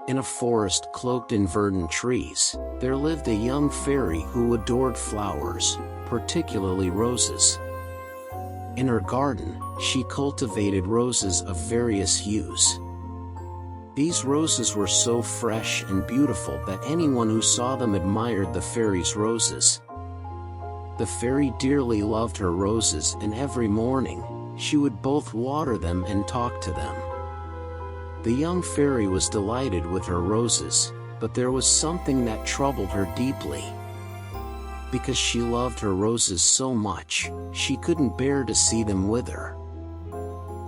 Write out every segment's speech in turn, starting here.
In a forest cloaked in verdant trees, there lived a young fairy who adored flowers, particularly roses. In her garden, she cultivated roses of various hues. These roses were so fresh and beautiful that anyone who saw them admired the fairy's roses. The fairy dearly loved her roses, and every morning, she would both water them and talk to them. The young fairy was delighted with her roses, but there was something that troubled her deeply. Because she loved her roses so much, she couldn't bear to see them wither.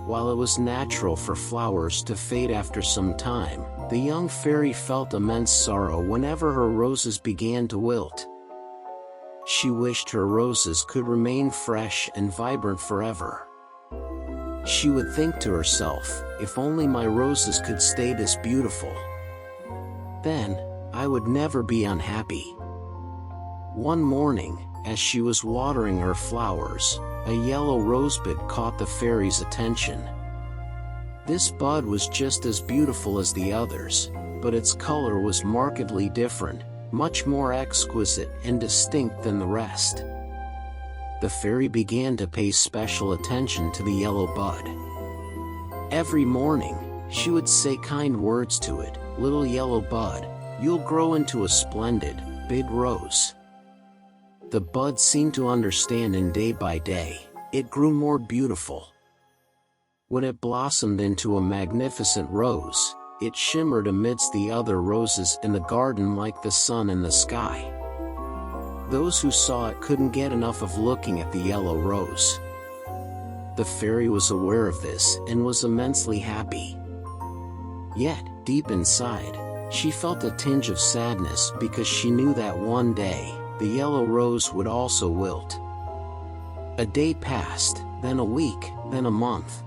While it was natural for flowers to fade after some time, the young fairy felt immense sorrow whenever her roses began to wilt. She wished her roses could remain fresh and vibrant forever. She would think to herself, if only my roses could stay this beautiful, then I would never be unhappy. One morning, as she was watering her flowers, a yellow rosebud caught the fairy's attention. This bud was just as beautiful as the others, but its color was markedly different, much more exquisite and distinct than the rest. The fairy began to pay special attention to the yellow bud. Every morning, she would say kind words to it, "Little yellow bud, you'll grow into a splendid, big rose." The bud seemed to understand, and day by day, it grew more beautiful. When it blossomed into a magnificent rose, it shimmered amidst the other roses in the garden like the sun in the sky. Those who saw it couldn't get enough of looking at the yellow rose. The fairy was aware of this and was immensely happy. Yet, deep inside, she felt a tinge of sadness because she knew that one day, the yellow rose would also wilt. A day passed, then a week, then a month.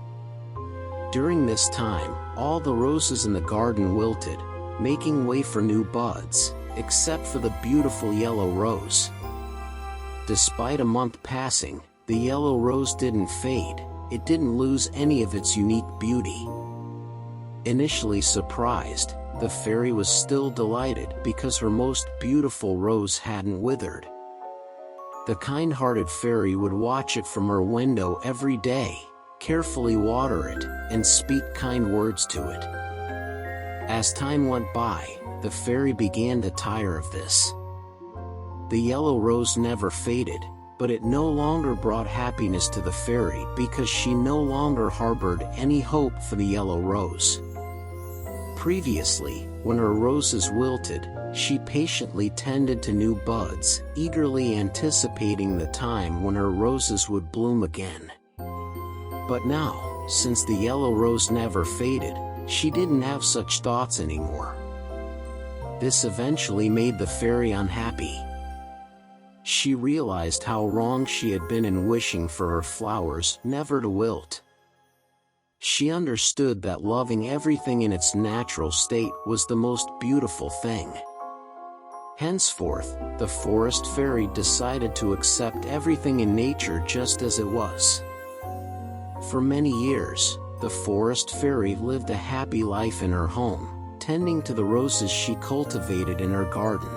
During this time, all the roses in the garden wilted, making way for new buds, except for the beautiful yellow rose. Despite a month passing, the yellow rose didn't fade, it didn't lose any of its unique beauty. Initially surprised, the fairy was still delighted because her most beautiful rose hadn't withered. The kind-hearted fairy would watch it from her window every day, carefully water it, and speak kind words to it. As time went by, the fairy began to tire of this. The yellow rose never faded, but it no longer brought happiness to the fairy because she no longer harbored any hope for the yellow rose. Previously, when her roses wilted, she patiently tended to new buds, eagerly anticipating the time when her roses would bloom again. But now, since the yellow rose never faded, she didn't have such thoughts anymore. This eventually made the fairy unhappy. She realized how wrong she had been in wishing for her flowers never to wilt. She understood that loving everything in its natural state was the most beautiful thing. Henceforth, the forest fairy decided to accept everything in nature just as it was. For many years, the forest fairy lived a happy life in her home, tending to the roses she cultivated in her garden.